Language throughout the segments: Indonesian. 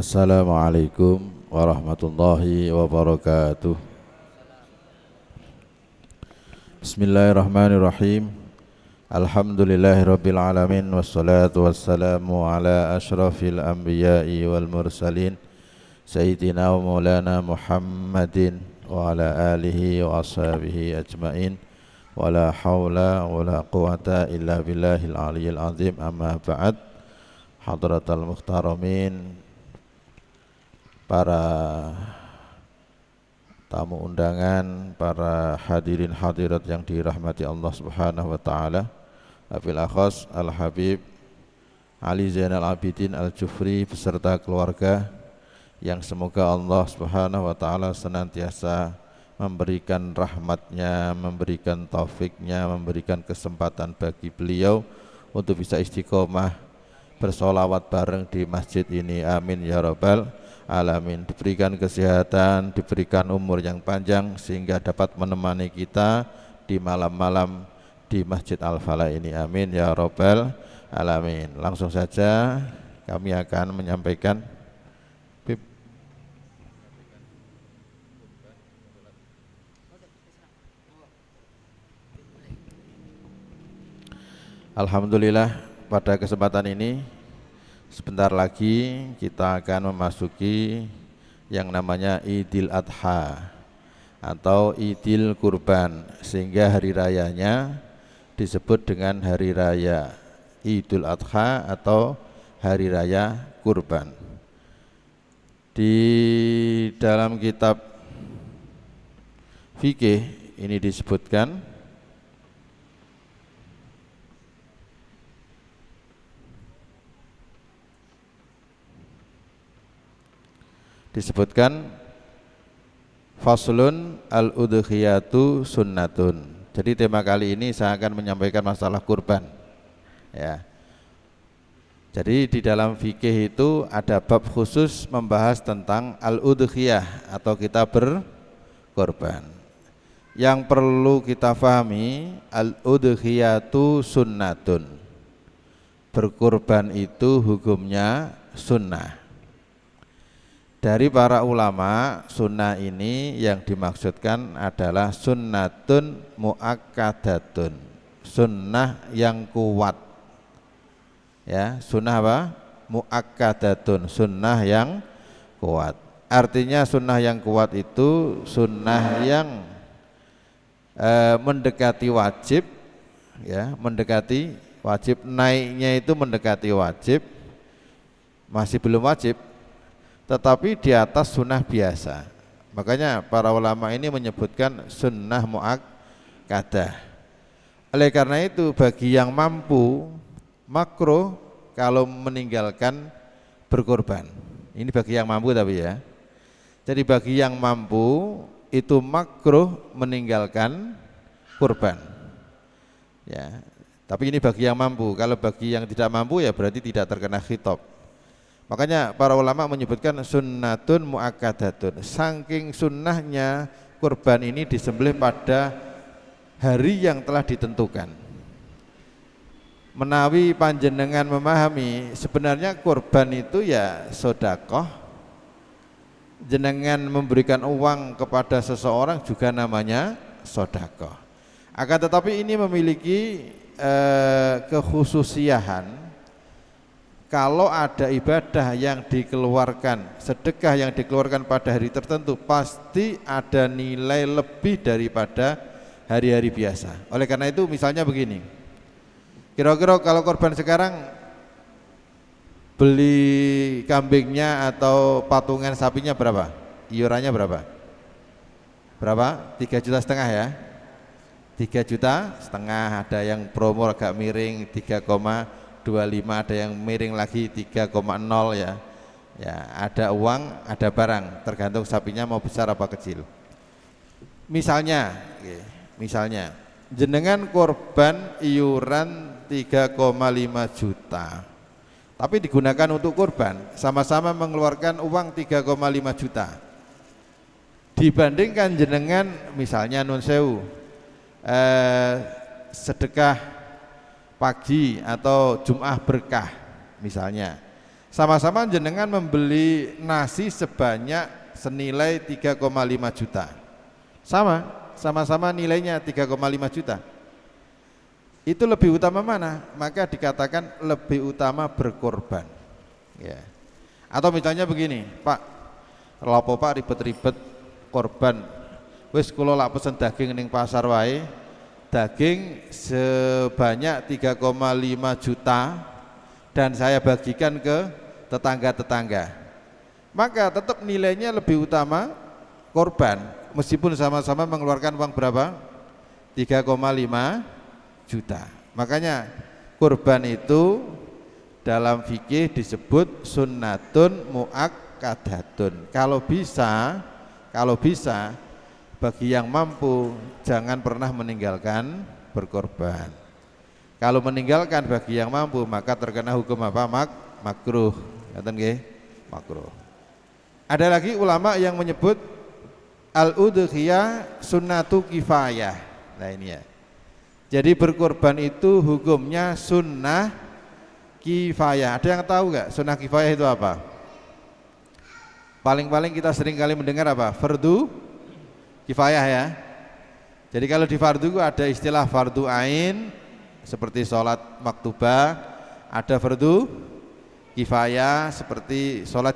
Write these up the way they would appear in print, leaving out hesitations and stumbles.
Assalamualaikum warahmatullahi wabarakatuh. Bismillahirrahmanirrahim. Alhamdulillahirabbil alamin wassalatu wassalamu ala asyrafil anbiya'i wal mursalin sayyidina wa maulana Muhammadin wa ala alihi wa ashabihi ajmain. Wala haula wala quwata illa billahil aliyyil azim. Amma ba'd. Hadratal muhtaramin, para tamu undangan, para hadirin hadirat yang dirahmati Allah Subhanahu wa taala. Wabil akhas Al Habib Ali Zainal Abidin Al Jufri beserta keluarga, yang semoga Allah Subhanahu wa taala senantiasa memberikan rahmatnya, memberikan taufiknya, memberikan kesempatan bagi beliau untuk bisa istiqomah bersolawat bareng di masjid ini. Amin ya rabbal alamin. Diberikan kesehatan, diberikan umur yang panjang sehingga dapat menemani kita di malam-malam di Masjid Al-Falah ini. Amin ya rabbal alamin. Langsung saja kami akan menyampaikan Alhamdulillah, pada kesempatan ini sebentar lagi kita akan memasuki yang namanya Idul Adha atau Idul Kurban, sehingga hari rayanya disebut dengan hari raya Idul Adha atau hari raya kurban. Di dalam kitab fikih ini disebutkan faslun al-udhiyatu sunnatun. Jadi tema kali ini saya akan menyampaikan masalah kurban, ya. Jadi di dalam fikih itu ada bab khusus membahas tentang al-udhiyah atau kita berkorban. Yang perlu kita pahami, al-udhiyatu sunnatun. Berkorban itu hukumnya sunnah. Dari para ulama, sunnah ini yang dimaksudkan adalah sunnatun muakkadatun, sunnah yang kuat. Ya, sunnah apa? Muakkadatun, sunnah yang kuat. Artinya sunnah yang kuat itu sunnah yang mendekati wajib, ya, mendekati wajib, naiknya itu mendekati wajib, masih belum wajib, tetapi di atas sunnah biasa. Makanya para ulama ini menyebutkan sunnah muakkadah. Oleh karena itu bagi yang mampu makruh kalau meninggalkan berkorban. Ini bagi yang mampu tapi ya. Jadi bagi yang mampu itu makruh meninggalkan kurban. Ya. Tapi ini bagi yang mampu. Kalau bagi yang tidak mampu ya berarti tidak terkena khitab. Makanya para ulama menyebutkan sunnatun muakkadatun. Saking sunnahnya kurban ini disembelih pada hari yang telah ditentukan. Menawi panjenengan memahami sebenarnya kurban itu ya sedekah. Jenengan memberikan uang kepada seseorang juga namanya sedekah. Akan tetapi ini memiliki kekhususian. Kalau ada ibadah yang dikeluarkan, sedekah yang dikeluarkan pada hari tertentu, pasti ada nilai lebih daripada hari-hari biasa. Oleh karena itu misalnya begini, kira-kira kalau korban sekarang beli kambingnya atau patungan sapinya berapa? Iurannya berapa? Berapa? 3,5 juta ya? 3,5 juta, ada yang promo agak miring 3,25, ada yang miring lagi 3,0 ya. Ya, ada uang, ada barang, tergantung sapinya mau besar apa kecil. Misalnya jenengan korban iuran 3,5 juta. Tapi digunakan untuk korban, sama-sama mengeluarkan uang 3,5 juta. Dibandingkan jenengan misalnya nun sewu sedekah pagi atau Jum'ah berkah misalnya, Sama-sama jenengan membeli nasi sebanyak senilai 3,5 juta. Sama-sama nilainya 3,5 juta. Itu lebih utama mana? Maka dikatakan lebih utama berkorban. Ya. Atau misalnya begini, Pak, lapo Pak ribet-ribet korban. Wis kula lak pesen daging ning pasar wae. Daging sebanyak 3,5 juta dan saya bagikan ke tetangga-tetangga. Maka tetap nilainya lebih utama korban, meskipun sama-sama mengeluarkan uang berapa? 3,5 juta. Makanya kurban itu dalam fikih disebut sunnatun muakkadatun. Kalau bisa bagi yang mampu jangan pernah meninggalkan berkorban. Kalau meninggalkan bagi yang mampu maka terkena hukum apa? Makruh. Ngoten nggih? Makruh. Ada lagi ulama yang menyebut al-udhiyah sunnatu kifayah. Nah ini ya. Jadi berkorban itu hukumnya sunnah kifayah. Ada yang tahu nggak sunnah kifayah itu apa? Paling-paling kita sering kali mendengar apa? Fardu kifayah ya. Jadi kalau di fardu ada istilah fardu ain seperti sholat maktubah, ada fardu kifayah seperti sholat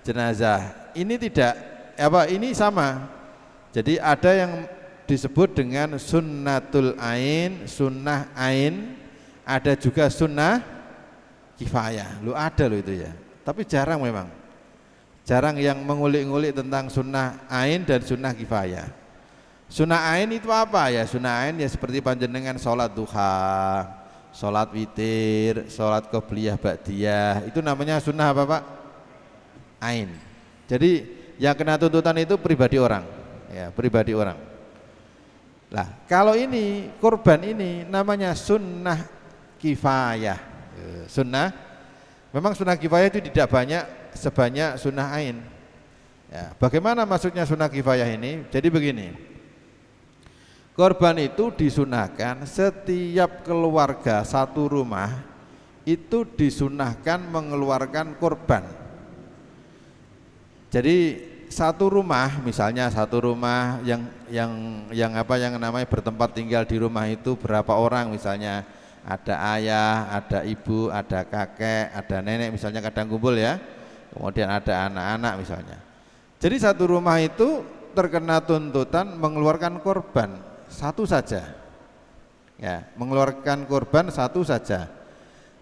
jenazah. Ini tidak ini sama. Jadi ada yang disebut dengan sunnatul ain, sunnah ain, ada juga sunnah kifayah. Ada itu ya. Tapi jarang memang. Jarang yang mengulik-ngulik tentang sunnah ain dan sunnah kifayah. Sunnah ain itu apa ya? Sunnah ain ya seperti panjenengan sholat duha, sholat witir, sholat qobliyah ba'diyah. Itu namanya sunnah apa Pak? Ain. Jadi yang kena tuntutan itu pribadi orang, ya pribadi orang. Lah kalau ini kurban ini namanya sunnah kifayah. Sunnah, memang sunnah kifayah itu tidak banyak sebanyak sunnah ain. Ya, bagaimana maksudnya sunnah kifayah ini? Jadi begini, korban itu disunahkan setiap keluarga satu rumah itu disunahkan mengeluarkan korban. Jadi satu rumah, misalnya satu rumah yang namanya bertempat tinggal di rumah itu berapa orang, misalnya ada ayah, ada ibu, ada kakek, ada nenek, misalnya kadang kumpul ya. Kemudian ada anak-anak misalnya. Jadi satu rumah itu terkena tuntutan mengeluarkan korban satu saja. Ya, mengeluarkan korban satu saja.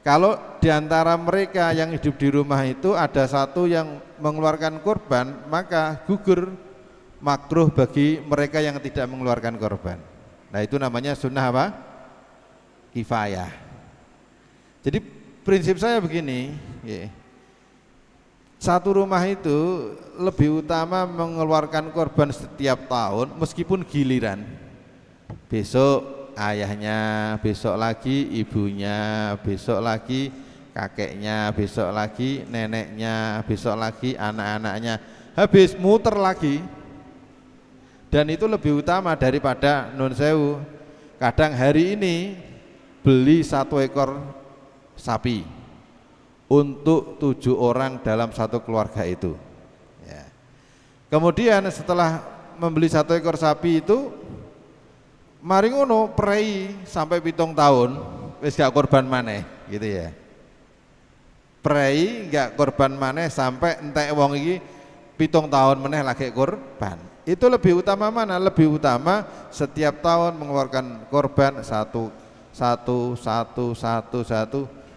Kalau diantara mereka yang hidup di rumah itu ada satu yang mengeluarkan korban, maka gugur, makruh bagi mereka yang tidak mengeluarkan korban. Nah itu namanya sunnah apa? Kifayah. Jadi prinsip saya begini, satu rumah itu lebih utama mengeluarkan korban setiap tahun meskipun giliran. Besok ayahnya, besok lagi ibunya, besok lagi kakeknya, besok lagi neneknya, besok lagi anak-anaknya, habis muter lagi. Dan itu lebih utama daripada nun sewu. Kadang hari ini beli 1 ekor sapi untuk 7 orang dalam satu keluarga itu ya. Kemudian setelah membeli 1 ekor sapi itu mari ngono prei sampai 7 tahun wis gak korban maneh gitu ya. Prei gak korban maneh sampai entek wong iki 7 tahun meneh lagi korban. Itu lebih utama mana? Lebih utama setiap tahun mengeluarkan korban satu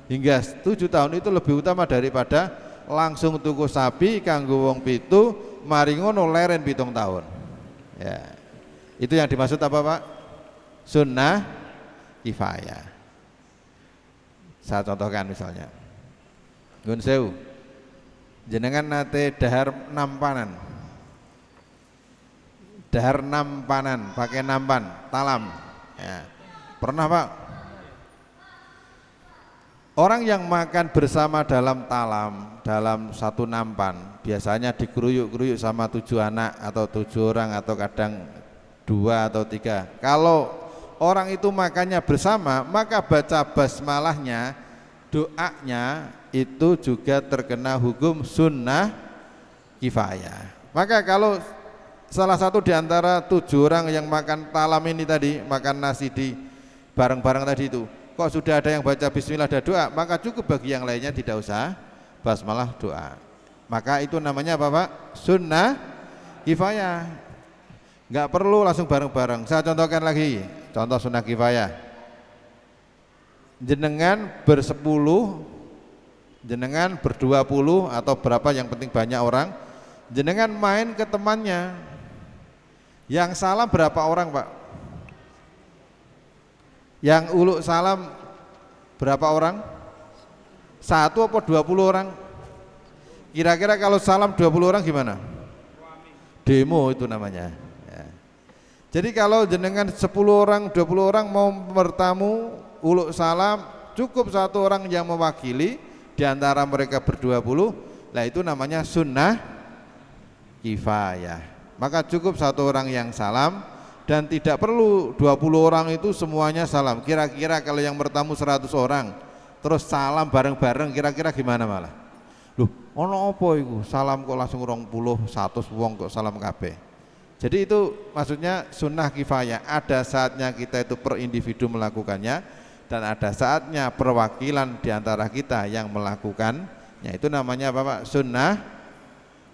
hingga 7 tahun itu lebih utama daripada langsung tuku sapi kanggo wong 7 mari ngono leren 7 tahun. Ya. Itu yang dimaksud apa Pak? Sunnah kifayah. Saya contohkan misalnya, Gun sewu, jenengan nate dahar nampanan, pakai nampan, talam. Ya. Pernah Pak? Orang yang makan bersama dalam talam, dalam satu nampan, biasanya dikeruyuk-keruyuk sama 7 anak atau 7 orang atau kadang 2 atau 3. Kalau orang itu makannya bersama, maka baca basmalahnya, doanya itu juga terkena hukum sunnah kifayah. Maka kalau salah satu di antara 7 orang yang makan talam ini tadi, makan nasi di bareng-bareng tadi itu, kok sudah ada yang baca bismillah dan doa, maka cukup bagi yang lainnya tidak usah basmalah doa. Maka itu namanya apa Pak? Sunnah kifayah. Enggak perlu langsung bareng-bareng. Saya contohkan lagi, contoh sunnah kifayah. Jenengan bersepuluh, jenengan ber-20 atau berapa, yang penting banyak orang, jenengan main ke temannya, yang salam berapa orang Pak? Yang uluk salam berapa orang? 1 apa 20 orang? Kira-kira kalau salam 20 orang gimana? Demo itu namanya ya. Jadi kalau jenengan 10 orang, 20 orang mau bertamu uluk salam, cukup 1 orang yang mewakili di antara mereka ber-20, lah itu namanya sunnah kifayah. Maka cukup 1 orang yang salam, dan tidak perlu 20 orang itu semuanya salam. Kira-kira kalau yang bertamu 100 orang terus salam bareng-bareng, kira-kira gimana malah? Loh, ono apa iku? Salam kok langsung 20, 100 wong kok salam kabeh. Jadi itu maksudnya sunnah kifayah. Ada saatnya kita itu per individu melakukannya, dan ada saatnya perwakilan di antara kita yang melakukannya. Itu namanya apa Pak? Sunnah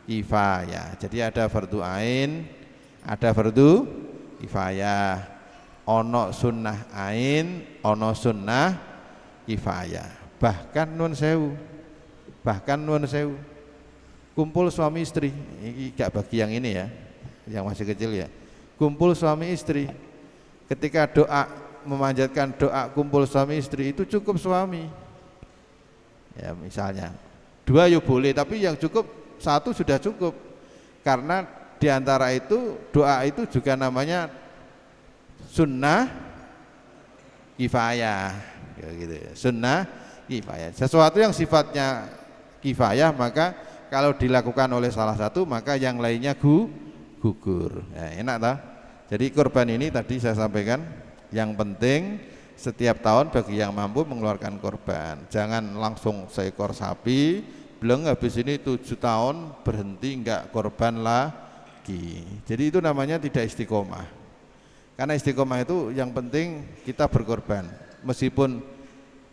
kifayah. Jadi ada fardu ain, ada fardu kifayah. Ono sunnah ain, ono sunnah kifayah. Bahkan nun sewu, kumpul suami istri, ini gak bagi yang ini ya, yang masih kecil ya, kumpul suami istri, ketika doa, memanjatkan doa kumpul suami istri, itu cukup suami ya, misalnya 2 ya boleh, tapi yang cukup 1 sudah cukup, karena diantara itu doa itu juga namanya sunnah kifayah ya, gitu. Sunnah kifayah, sesuatu yang sifatnya kifayah, maka kalau dilakukan oleh salah satu, maka yang lainnya gugur ya, enak tak? Jadi kurban ini tadi saya sampaikan, yang penting setiap tahun bagi yang mampu mengeluarkan kurban, jangan langsung seekor sapi belum, habis ini 7 tahun berhenti enggak kurban lagi. Jadi itu namanya tidak istiqomah. Karena istiqomah itu yang penting kita berkorban, meskipun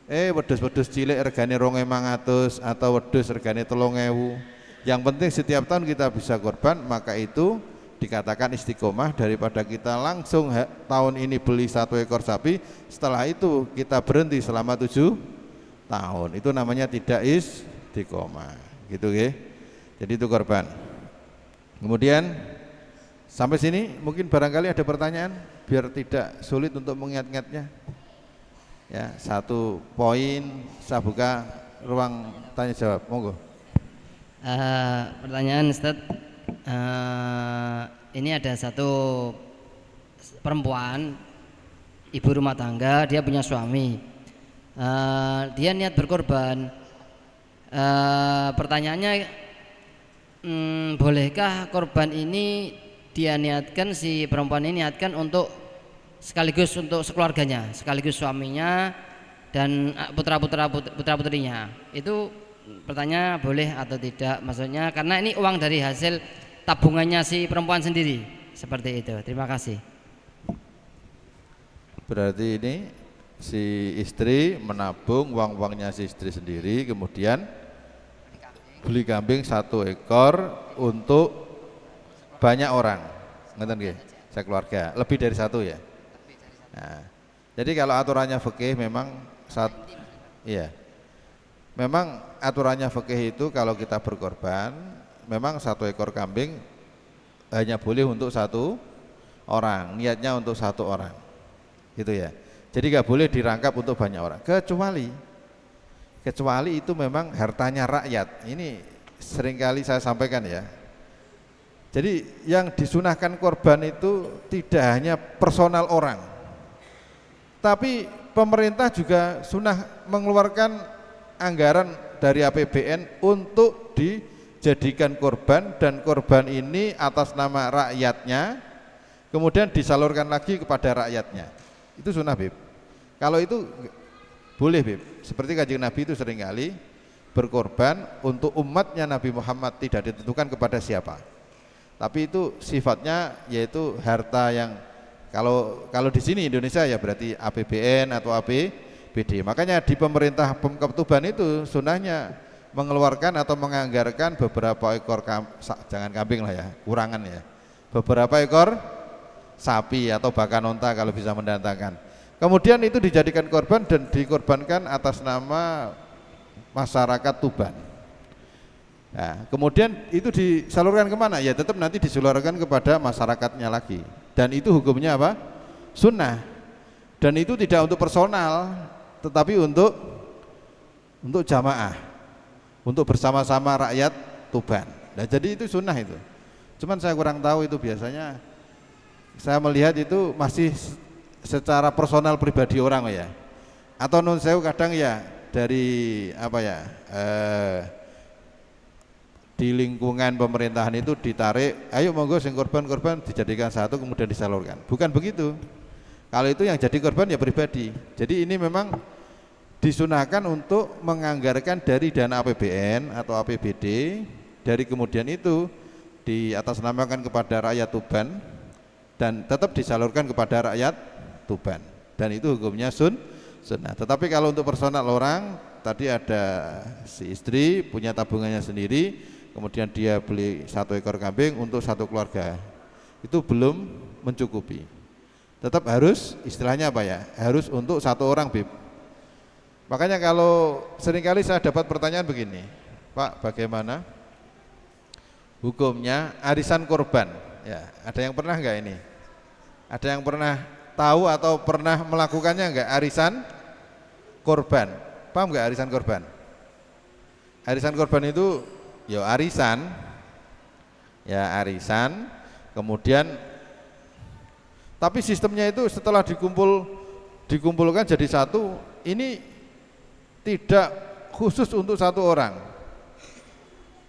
wedhus-wedhus cilik regane 2.500 atau wedhus regane 3.000, yang penting setiap tahun kita bisa korban, maka itu dikatakan istiqomah, daripada kita langsung tahun ini beli 1 ekor sapi, setelah itu kita berhenti selama 7 tahun. Itu namanya tidak istiqomah, gitu ya. Jadi itu korban. Kemudian sampai sini mungkin barangkali ada pertanyaan, biar tidak sulit untuk mengingat-ingatnya. Ya, 1 poin, saya buka ruang tanya jawab, monggo. Pertanyaan Ustaz, ini ada satu perempuan, ibu rumah tangga, dia punya suami, dia niat berkorban. Pertanyaannya, bolehkah korban ini dia niatkan, si perempuan ini niatkan untuk sekaligus untuk sekeluarganya, sekaligus suaminya dan putra-putrinya. Itu pertanyaan boleh atau tidak, maksudnya karena ini uang dari hasil tabungannya si perempuan sendiri, seperti itu. Terima kasih. Berarti ini si istri menabung uang-uangnya si istri sendiri, kemudian beli kambing 1 ekor untuk banyak orang, ngeten nggih, sekeluarga, lebih dari 1 ya. Nah, jadi kalau aturannya fikih memang iya, memang aturannya fikih itu kalau kita berkorban, memang 1 ekor kambing hanya boleh untuk 1 orang, niatnya untuk 1 orang, gitu ya. Jadi nggak boleh dirangkap untuk banyak orang, kecuali itu memang hartanya rakyat. Ini seringkali saya sampaikan ya. Jadi yang disunahkan korban itu tidak hanya personal orang, tapi pemerintah juga sunah mengeluarkan anggaran dari APBN untuk dijadikan korban, dan korban ini atas nama rakyatnya kemudian disalurkan lagi kepada rakyatnya. Itu sunah Bib. Kalau itu boleh Bib. Seperti Kanjeng Nabi itu seringkali berkorban untuk umatnya Nabi Muhammad, tidak ditentukan kepada siapa. Tapi itu sifatnya yaitu harta yang kalau di sini Indonesia ya berarti APBN atau APBD. Makanya di pemerintah Pemkab Tuban itu sunahnya mengeluarkan atau menganggarkan beberapa ekor jangan kambing lah ya, kurangan ya. Beberapa ekor sapi atau bahkan unta kalau bisa mendatangkan. Kemudian itu dijadikan korban dan dikorbankan atas nama masyarakat Tuban. Nah, kemudian itu disalurkan kemana? Ya tetap nanti disalurkan kepada masyarakatnya lagi. Dan itu hukumnya apa? Sunnah. Dan itu tidak untuk personal, tetapi untuk jamaah, untuk bersama-sama rakyat Tuban. Nah, jadi itu sunnah itu. Cuman saya kurang tahu itu biasanya. Saya melihat itu masih secara personal pribadi orang ya. Atau non sewu kadang ya dari apa ya? Di lingkungan pemerintahan itu ditarik, ayo monggo sing korban dijadikan satu kemudian disalurkan. Bukan begitu. Kalau itu yang jadi korban ya pribadi. Jadi ini memang disunahkan untuk menganggarkan dari dana APBN atau APBD, dari kemudian itu diatasnamakan kepada rakyat Tuban dan tetap disalurkan kepada rakyat Tuban. Dan itu hukumnya sunnah. Tetapi kalau untuk personal orang, tadi ada si istri punya tabungannya sendiri, kemudian dia beli 1 ekor kambing untuk 1 keluarga, itu belum mencukupi. Tetap harus istilahnya apa ya, harus untuk 1 orang Bib. Makanya kalau seringkali saya dapat pertanyaan begini, Pak, bagaimana hukumnya arisan korban? Ya, ada yang pernah enggak ini? Ada yang pernah tahu atau pernah melakukannya enggak arisan korban? Paham enggak arisan korban? Arisan korban itu ya arisan, kemudian tapi sistemnya itu setelah dikumpulkan jadi satu, ini tidak khusus untuk 1 orang.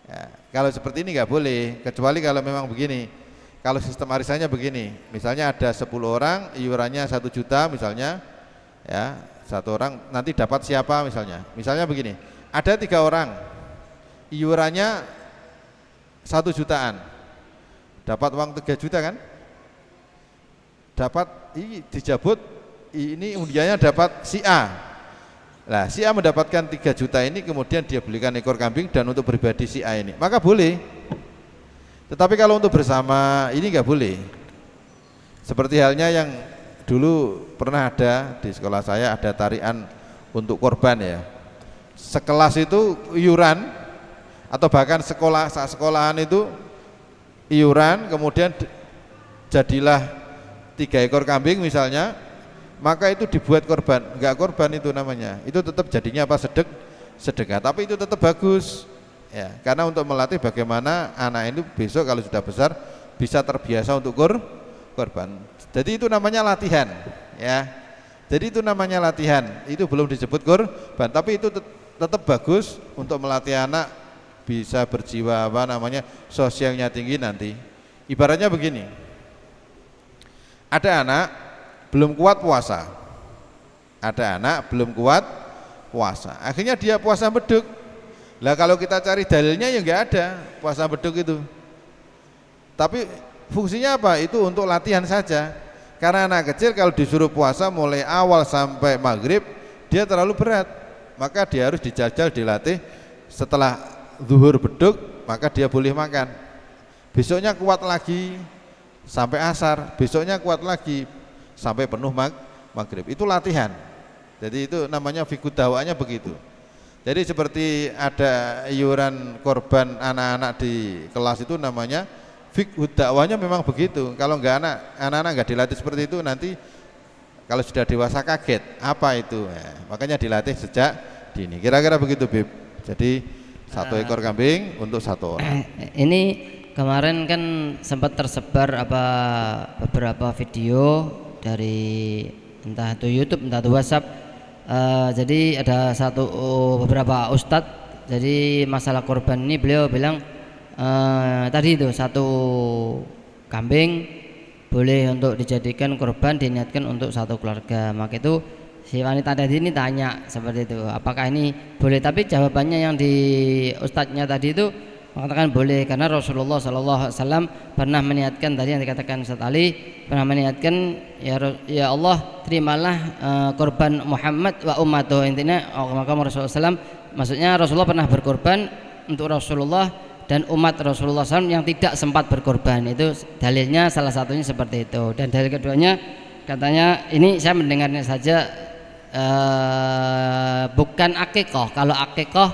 Ya, kalau seperti ini nggak boleh, kecuali kalau memang begini. Kalau sistem arisannya begini, misalnya ada 10 orang, iurannya 1 juta misalnya, ya 1 orang nanti dapat siapa misalnya begini, ada 3 orang, iurannya 1 jutaan, dapat uang 3 juta kan? Dapat ini dijabut, ini undiannya dapat si A. Nah, si A mendapatkan 3 juta ini, kemudian dia belikan ekor kambing dan untuk pribadi si A ini, maka boleh. Tetapi kalau untuk bersama ini nggak boleh. Seperti halnya yang dulu pernah ada di sekolah saya, ada tarian untuk korban ya. Sekelas itu iuran atau bahkan sekolahan itu iuran, kemudian jadilah 3 ekor kambing misalnya, maka itu dibuat korban. Enggak korban itu namanya, itu tetap jadinya apa, sedekah, tapi itu tetap bagus ya, karena untuk melatih bagaimana anak itu besok kalau sudah besar bisa terbiasa untuk korban. Jadi itu namanya latihan ya, jadi itu namanya latihan, itu belum disebut korban, tapi itu tetap bagus untuk melatih anak bisa berjiwa apa namanya, sosialnya tinggi nanti. Ibaratnya begini, ada anak belum kuat puasa, akhirnya dia puasa beduk. Lah kalau kita cari dalilnya ya nggak ada puasa beduk itu, tapi fungsinya apa? Itu untuk latihan saja. Karena anak kecil kalau disuruh puasa mulai awal sampai maghrib dia terlalu berat, maka dia harus dijajal, dilatih. Setelah zuhur beduk maka dia boleh makan, besoknya kuat lagi sampai asar, besoknya kuat lagi sampai penuh maghrib. Itu latihan. Jadi itu namanya fikih dakwahnya begitu. Jadi seperti ada iuran korban anak-anak di kelas itu namanya fikih dakwahnya memang begitu. Kalau anak-anak enggak dilatih seperti itu, nanti kalau sudah dewasa kaget apa itu. Makanya dilatih sejak dini. Kira-kira begitu, Bib. Jadi 1 ekor kambing untuk 1 orang. Ini kemarin kan sempat tersebar beberapa video dari entah itu YouTube entah itu WhatsApp. Jadi ada beberapa ustadz, jadi masalah korban ini beliau bilang tadi itu 1 kambing boleh untuk dijadikan korban, diniatkan untuk 1 keluarga. Maka itu si wanita tadi ini tanya seperti itu, apakah ini boleh? Tapi jawabannya yang di ustadznya tadi itu mengatakan boleh, karena Rasulullah SAW pernah meniatkan, tadi yang dikatakan Ustaz Ali, pernah meniatkan ya Allah terimalah korban Muhammad wa ummatuh, intinya maka Rasulullah SAW, maksudnya Rasulullah pernah berkorban untuk Rasulullah dan umat Rasulullah SAW yang tidak sempat berkorban. Itu dalilnya salah satunya seperti itu. Dan dalil keduanya katanya, ini saya mendengarnya saja, bukan akikah. Kalau akikah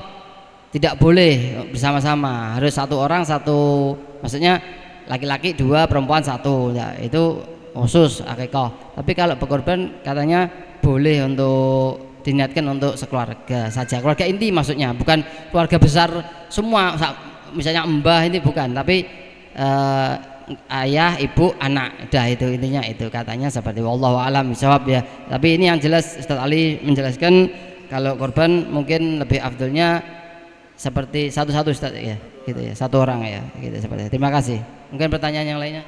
tidak boleh bersama-sama, harus satu orang satu, maksudnya laki-laki dua, perempuan satu, ya, itu khusus akikah. Tapi kalau berkorban katanya boleh untuk diniatkan untuk sekeluarga saja, keluarga inti maksudnya, bukan keluarga besar semua, misalnya mbah ini bukan, tapi ayah, ibu, anak, dah itu intinya, itu katanya seperti wallahu alam bisawab ya. Tapi ini yang jelas Ustaz Ali menjelaskan kalau korban mungkin lebih afdolnya seperti satu-satu Ustaz ya, gitu ya, satu orang ya, gitu seperti itu. Terima kasih. Mungkin pertanyaan yang lainnya.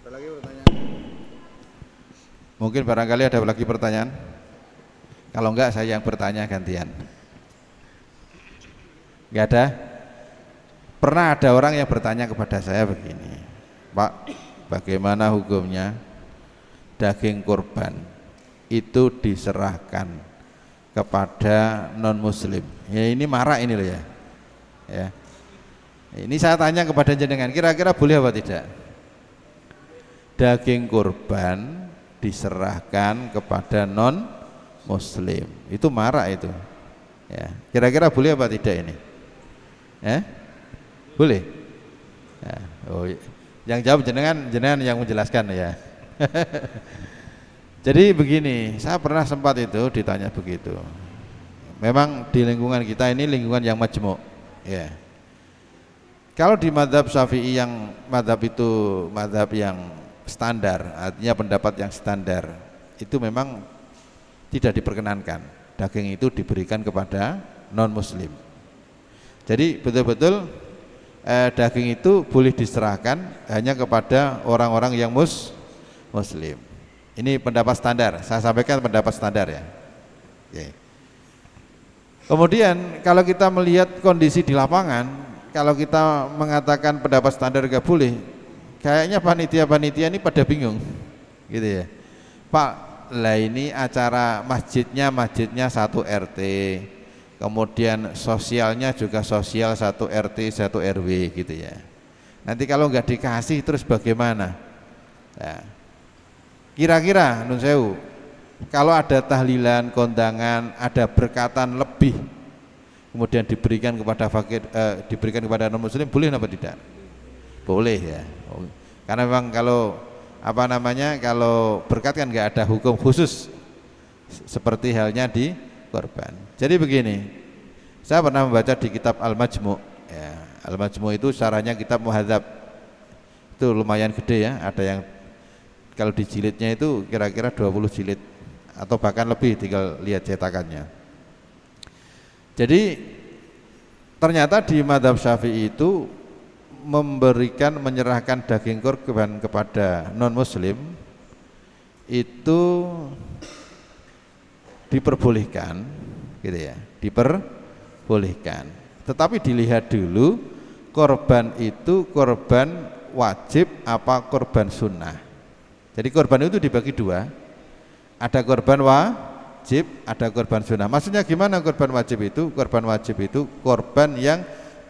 Ada lagi pertanyaan? Mungkin barangkali ada lagi pertanyaan. Kalau enggak saya yang bertanya gantian. Enggak ada? Pernah ada orang yang bertanya kepada saya begini, Pak, bagaimana hukumnya daging kurban itu diserahkan kepada non muslim? Ya ini marak ini loh ya. Ya. Ini saya tanya kepada jenengan, kira-kira boleh apa tidak? Daging kurban diserahkan kepada non muslim. Itu marak itu. Ya. Kira-kira boleh apa tidak ini? Boleh? Ya. Oh, yang jawab jenengan yang menjelaskan ya. Jadi begini, saya pernah sempat itu ditanya begitu. Memang di lingkungan kita ini lingkungan yang majmu', ya. Kalau di mazhab Syafi'i yang mazhab itu mazhab yang standar, artinya pendapat yang standar, itu memang tidak diperkenankan daging itu diberikan kepada non muslim. Jadi betul-betul daging itu boleh diserahkan hanya kepada orang-orang yang muslim. Ini pendapat standar, saya sampaikan pendapat standar ya. Oke. Kemudian kalau kita melihat kondisi di lapangan, kalau kita mengatakan pendapat standar gak boleh, kayaknya panitia-panitia ini pada bingung gitu ya. Pak, lah ini acara masjidnya satu RT, kemudian sosialnya juga sosial satu RT satu RW gitu ya. Nanti kalau nggak dikasih terus bagaimana? Nah, kira-kira nun sewu, kalau ada tahlilan, kondangan, ada berkatan lebih, kemudian diberikan kepada fakir, diberikan kepada non muslim, boleh apa tidak? Boleh ya. Karena memang kalau kalau berkat kan nggak ada hukum khusus seperti halnya di korban. Jadi begini, saya pernah membaca di kitab Al-Majmu'. Ya, Al-Majmu' itu caranya kitab muhadzab, itu lumayan gede ya. Ada yang kalau di jilidnya itu kira-kira 20 jilid atau bahkan lebih, tinggal lihat cetakannya. Jadi ternyata di mazhab Syafi'i itu menyerahkan daging kurban kepada non muslim itu diperbolehkan gitu ya, diperbolehkan. Tetapi dilihat dulu korban itu korban wajib apa korban sunnah. Jadi korban itu dibagi dua, ada korban wajib, ada korban sunnah. Maksudnya gimana korban wajib itu? Korban wajib itu korban yang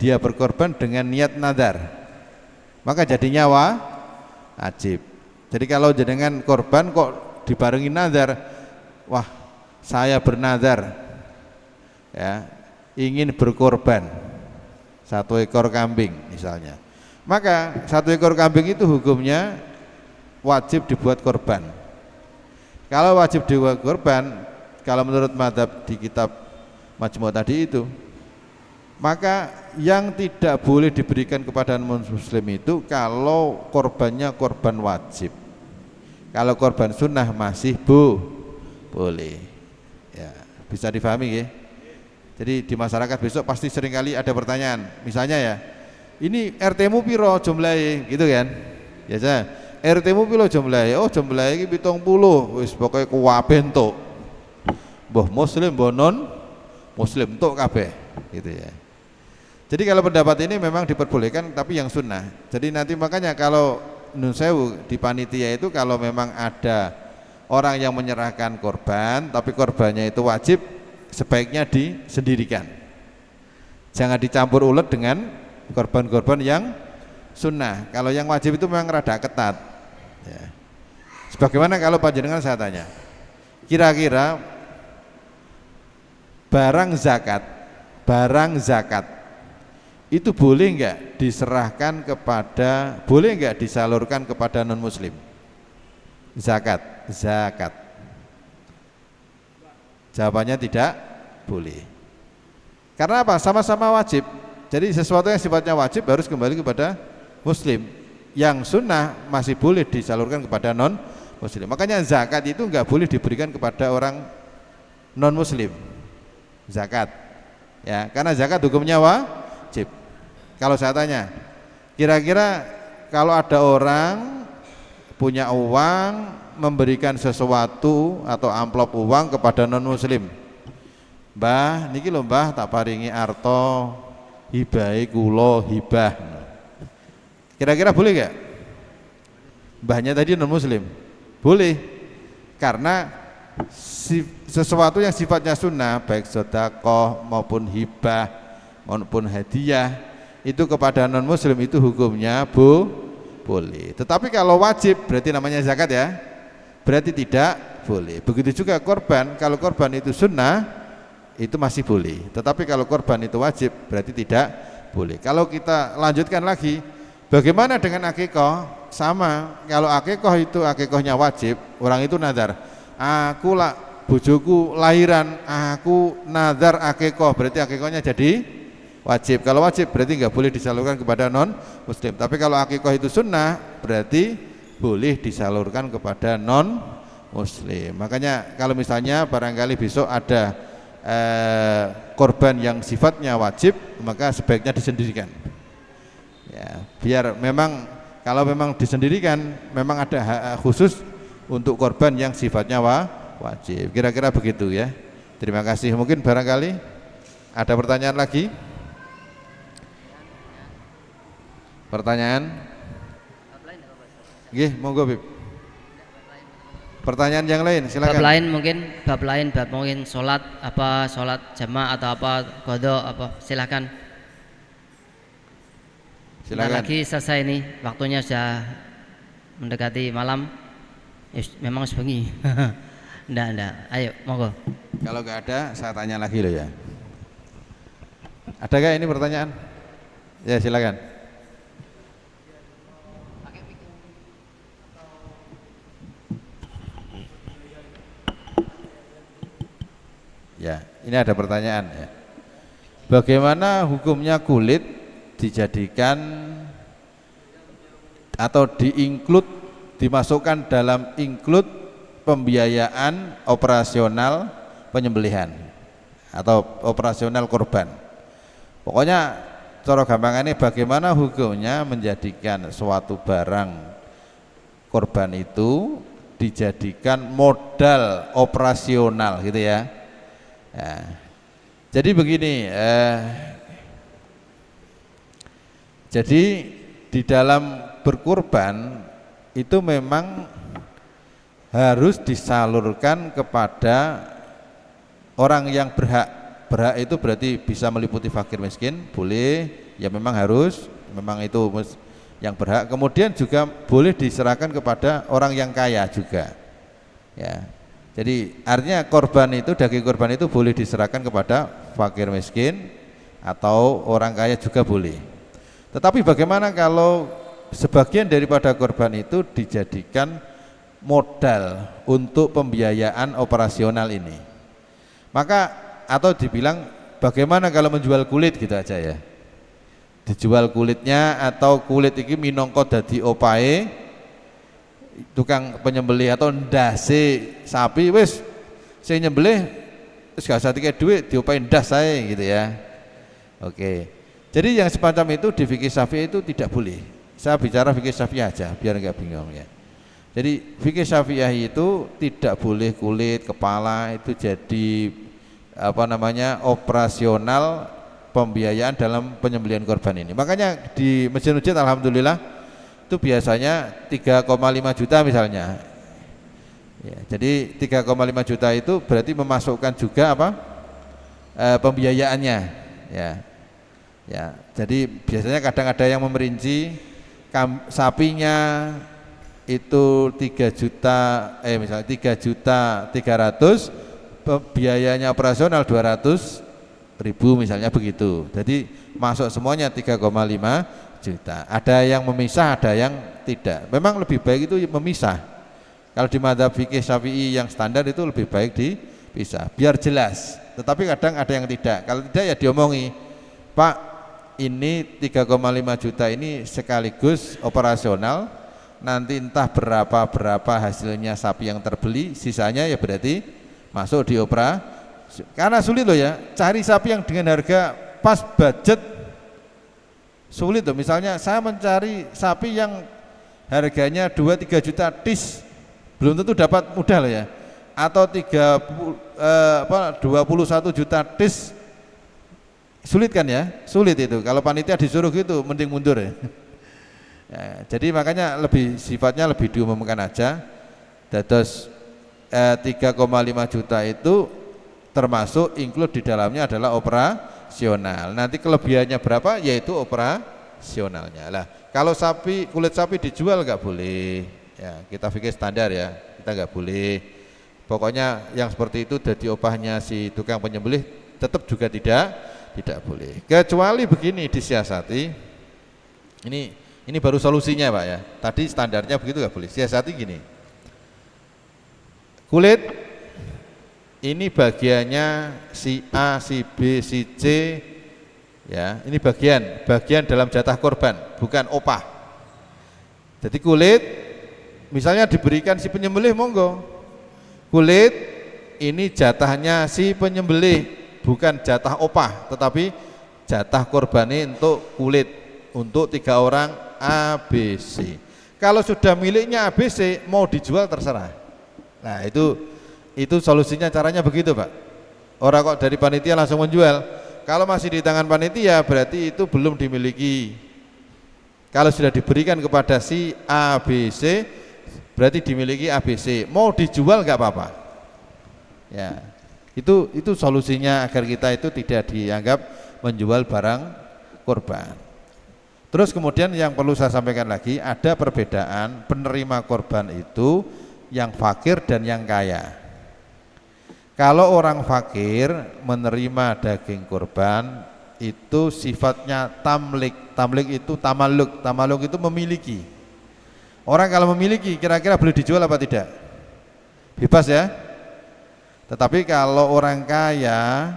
dia berkorban dengan niat nadar, maka jadinya wajib. Jadi kalau jenengan korban kok dibarengi nadar, wah saya bernadar ya ingin berkorban 1 ekor kambing misalnya, maka 1 ekor kambing itu hukumnya wajib dibuat korban. Kalau wajib dibuat korban, kalau menurut mazhab di kitab Majmu' tadi itu, maka yang tidak boleh diberikan kepada non-muslim itu kalau korbannya korban wajib. Kalau korban sunnah masih boleh. Ya, bisa difahami ya. Jadi di masyarakat besok pasti seringkali ada pertanyaan, misalnya ya, ini RT-mu piro jumlahnya gitu kan. Biasa RT-mu piro jumlahe? Oh, jumlahe iki 70. Wis pokoke kuwabe entuk. Mbah muslim, mbah non muslim entuk kabeh gitu ya. Jadi kalau pendapat ini memang diperbolehkan tapi yang sunnah. Jadi nanti makanya kalau nun sewu di panitia itu kalau memang ada orang yang menyerahkan korban tapi korbannya itu wajib, sebaiknya disendirikan. Jangan dicampur ulet dengan korban-korban yang sunnah. Kalau yang wajib itu memang rada ketat ya. Sebagaimana kalau panjenengan saya tanya, kira-kira barang zakat itu boleh enggak diserahkan kepada, boleh enggak disalurkan kepada non muslim? Zakat. Jawabannya tidak boleh. Karena apa? Sama-sama wajib. Jadi sesuatu yang sifatnya wajib harus kembali kepada muslim. Yang sunnah masih boleh disalurkan kepada non muslim. Makanya zakat itu enggak boleh diberikan kepada orang non muslim. Zakat. Ya, karena zakat hukumnya wajib. Kalau saya tanya, kira-kira kalau ada orang punya uang memberikan sesuatu atau amplop uang kepada non muslim, Mbah niki lho Mbah tak paringi arto hibahe kula hibah, kira-kira boleh gak? Mbahnya tadi non muslim boleh, karena sesuatu yang sifatnya sunnah baik sedekah maupun hibah maupun hadiah itu kepada non muslim itu hukumnya boleh. Tetapi kalau wajib berarti namanya zakat ya, berarti tidak boleh. Begitu juga korban, kalau korban itu sunnah itu masih boleh, tetapi kalau korban itu wajib berarti tidak boleh. Kalau kita lanjutkan lagi, bagaimana dengan akikah? Sama, kalau akikah itu akikahnya wajib, orang itu nadar, aku lah bojoku lahiran, aku nadar akikah, berarti akikahnya jadi wajib. Kalau wajib berarti nggak boleh disalurkan kepada non muslim. Tapi kalau akikah itu sunnah berarti boleh disalurkan kepada non muslim. Makanya kalau misalnya barangkali besok ada korban yang sifatnya wajib, maka sebaiknya disendirikan. Ya, biar memang kalau memang disendirikan memang ada hak khusus untuk korban yang sifatnya wajib. Kira-kira begitu ya. Terima kasih. Mungkin barangkali ada pertanyaan lagi? Pertanyaan? Nggih, monggo Bib. Pertanyaan yang lain silakan. Bab lain mungkin sholat jamaah atau apa qadha apa silakan. Silakan. Lagi selesai ini, waktunya sudah mendekati malam. Memang sebengi. Ndak. Ayo, monggo. Kalau enggak ada, saya tanya lagi loh ya. Ada enggak ini pertanyaan? Ya, silakan. Ya, ini ada pertanyaan ya. Bagaimana hukumnya kulit dijadikan atau dimasukkan dalam include pembiayaan operasional penyembelihan atau operasional korban? Pokoknya cara gampangannya bagaimana hukumnya menjadikan suatu barang korban itu dijadikan modal operasional gitu ya. Ya. Jadi begini, jadi di dalam berkurban itu memang harus disalurkan kepada orang yang berhak. Berhak itu berarti bisa meliputi fakir miskin, boleh, ya memang harus, memang itu yang berhak. Kemudian juga boleh diserahkan kepada orang yang kaya juga. Ya. Jadi artinya korban itu, daging korban itu boleh diserahkan kepada fakir miskin atau orang kaya juga boleh. Tetapi bagaimana kalau sebagian daripada korban itu dijadikan modal untuk pembiayaan operasional ini? Maka atau dibilang bagaimana kalau menjual kulit gitu aja ya. Dijual kulitnya atau kulit ini minangka dadi opae tukang penyembelih atau ndase sapi wis sing nyembelih wis gak usah dikek duit diopain ndas sae gitu ya. Oke. Jadi yang semacam itu di fikih Syafi'i itu tidak boleh. Saya bicara fikih Syafi'iyah aja biar nggak bingung ya. Jadi fikih Syafi'iyah itu tidak boleh kulit kepala itu jadi operasional pembiayaan dalam penyembelihan korban ini. Makanya di masjid-masjid alhamdulillah itu biasanya 3,5 juta misalnya. Ya, jadi 3,5 juta itu berarti memasukkan juga pembiayaannya. Ya. Ya, jadi biasanya kadang ada yang memerinci sapinya itu 3.300.000, biayanya operasional 200.000 misalnya begitu. Jadi masuk semuanya 3,5 juta. Ada yang memisah, ada yang tidak. Memang lebih baik itu memisah. Kalau di madzhab fikih Syafi'i yang standar itu lebih baik dipisah biar jelas. Tetapi kadang ada yang tidak. Kalau tidak ya diomongi, Pak, ini 3,5 juta ini sekaligus operasional, nanti entah berapa hasilnya sapi yang terbeli, sisanya ya berarti masuk di karena sulit loh ya, cari sapi yang dengan harga pas budget sulit loh. Misalnya saya mencari sapi yang harganya 2-3 juta tis, belum tentu dapat mudah loh ya, atau 21 juta tis, sulit kan ya, sulit itu. Kalau panitia disuruh gitu mending mundur ya. Ya, jadi makanya sifatnya lebih diumumkan aja. Dados 3,5 juta itu termasuk include di dalamnya adalah operasional. Nanti kelebihannya berapa yaitu operasionalnya. Lah, kalau kulit sapi dijual nggak boleh. Ya, kita fikir standar ya, kita nggak boleh. Pokoknya yang seperti itu jadi opahnya si tukang penyembelih tetap juga tidak boleh. Kecuali begini disiasati. Ini baru solusinya Pak ya. Tadi standarnya begitu nggak boleh. Siasati gini. Kulit ini bagiannya si A, si B, si C, ya. Ini bagian dalam jatah korban, bukan opah. Jadi kulit, misalnya diberikan si penyembelih, monggo. Kulit ini jatahnya si penyembelih, bukan jatah opah, tetapi jatah korban ini untuk kulit, untuk 3 orang ABC. Kalau sudah miliknya ABC, mau dijual terserah. Nah itu solusinya, caranya begitu Pak. Orang kok dari panitia langsung menjual. Kalau masih di tangan panitia berarti itu belum dimiliki. Kalau sudah diberikan kepada si ABC berarti dimiliki ABC. Mau dijual nggak apa-apa. Ya, itu solusinya agar kita itu tidak dianggap menjual barang korban. Terus kemudian yang perlu saya sampaikan lagi, ada perbedaan penerima korban itu yang fakir dan yang kaya. Kalau orang fakir menerima daging korban itu sifatnya tamlik. Tamlik itu tamaluk. Tamaluk itu memiliki. Orang kalau memiliki kira-kira boleh dijual apa tidak? Bebas ya. Tetapi kalau orang kaya,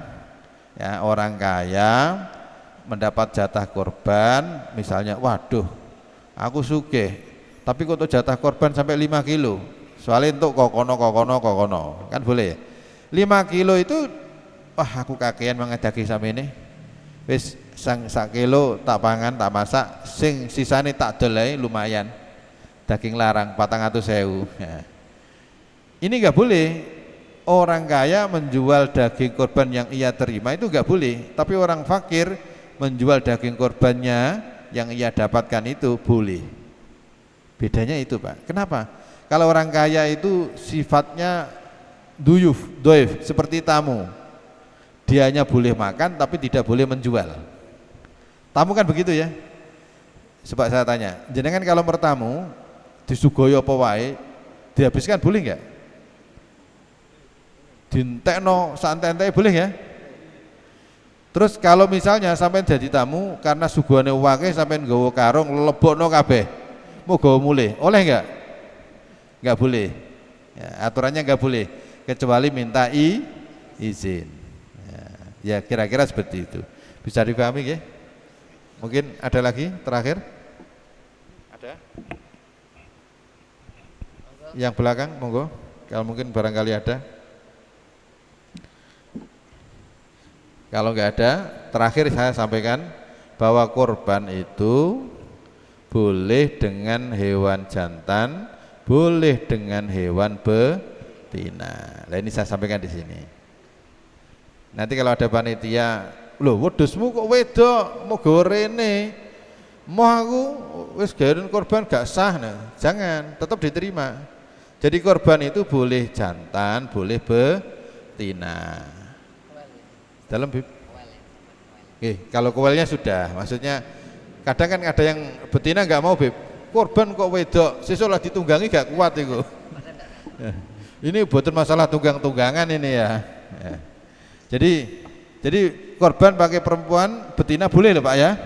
ya orang kaya mendapat jatah korban, misalnya, waduh, aku sugih, tapi kok untuk jatah korban sampai 5 kilo. Soalnya untuk kokono, kan boleh. 5 kilo itu, wah aku kakean mengedaki sama ini. Wis sak kilo tak pangan, tak masak, sing sisane tak dolai lumayan. Daging larang 400.000. Ya. Ini enggak boleh. Orang kaya menjual daging korban yang ia terima itu enggak boleh. Tapi orang fakir menjual daging korbannya yang ia dapatkan itu boleh. Bedanya itu Pak. Kenapa? Kalau orang kaya itu sifatnya doif, seperti tamu. Dia hanya boleh makan tapi tidak boleh menjual. Tamu kan begitu ya. Sebab saya tanya, jenengan kalau bertamu disugoyo apa wae, dihabiskan boleh enggak? Dintekno santai-santai boleh ya? Terus kalau misalnya sampai jadi tamu karena suguhane wake sampai nggawa karung lebokno kabeh, mau gawa mulih, oleh enggak? Enggak boleh. Ya, aturannya enggak boleh kecuali minta izin. Ya kira-kira seperti itu. Bisa dipahami ya? Mungkin ada lagi terakhir? Ada? Yang belakang monggo. Kalau mungkin barangkali ada. Kalau enggak ada, terakhir saya sampaikan bahwa korban itu boleh dengan hewan jantan, boleh dengan hewan betina. Nah ini saya sampaikan di sini. Nanti kalau ada panitia, loh wedhusmu kok wedok, mau gorene, mau aku wis gawean korban gak sah, nah jangan, tetap diterima. Jadi korban itu boleh jantan, boleh betina. Dalam bib. Kalau kowelnya sudah, maksudnya kadang kan ada yang betina nggak mau bib. Korban kok wedok, sesuk lah ditunggangi gak kuat itu. Ini bukan masalah tunggang-tunggangan ini ya. Jadi korban pakai perempuan, betina boleh loh Pak ya.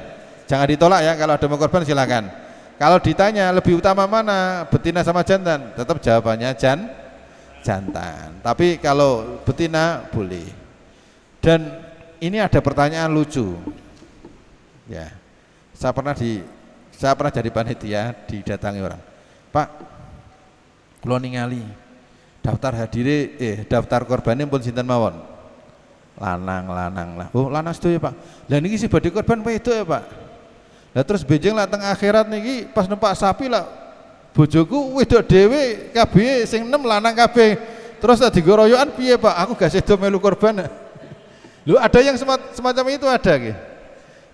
Jangan ditolak ya, kalau ada mau korban silakan. Kalau ditanya lebih utama mana, betina sama jantan, tetap jawabannya jantan. Tapi kalau betina boleh. Dan ini ada pertanyaan lucu. Ya. Saya pernah jadi panitia, didatangi orang. Pak, kula ningali daftar korbane pun sinten mawon? Lanang lah. Oh, lanang sedoyo Pak. Lah niki sing badhe korban wedok ya Pak. Lah terus benjing lah teng akhirat niki pas numpak sapi lah bojoku wedok dhewe kabeh sing 6 lanang kabeh. Terus tak digoroyokan piye Pak? Aku gak sedo melu korban. Lho ada yang semacam itu ada gitu.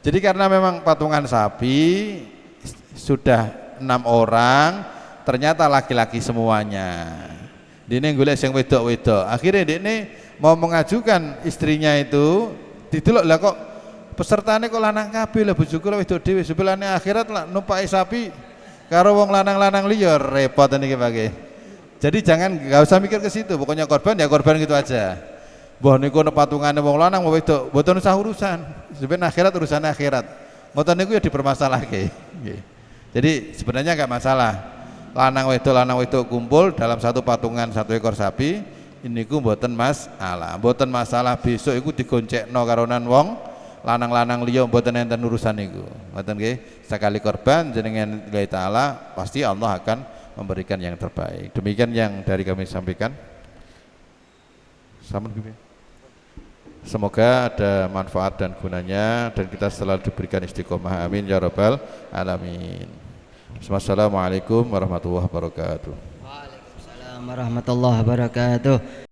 Jadi karena memang patungan sapi sudah 6 orang, ternyata laki-laki semuanya. Dene golek sing wedok-wedok. Akhirnya dene mau mengajukan istrinya itu didelok lah kok pesertane kok lanang kabeh lah bojoku lah wedok dhewe. Sebelane akhirat lah numpaki sapi karo wong lanang-lanang liya repot niki Pak. Jadi jangan enggak usah mikir ke situ. Pokoknya korban ya korban gitu aja. Mbah niku patungane wong lanang wong wedok mboten usah urusan. Sebenarnya akhirat urusan akhirat. Ngoten niku ya dipermasalahke. Nggih. Jadi sebenarnya enggak masalah. Lanang wedok kumpul dalam satu patungan satu ekor sapi, niku mboten mboten masalah besok iku digoncekno karonan wong lanang-lanang liya mboten enten urusan niku. Ngoten nggih. Sekali korban jenengan lillahi taala pasti Allah akan memberikan yang terbaik. Demikian yang dari kami sampaikan. Semoga ada manfaat dan gunanya dan kita selalu diberikan istiqomah. Amin ya rabbal alamin. Wassalamualaikum warahmatullahi wabarakatuh. Waalaikumsalam warahmatullahi wabarakatuh.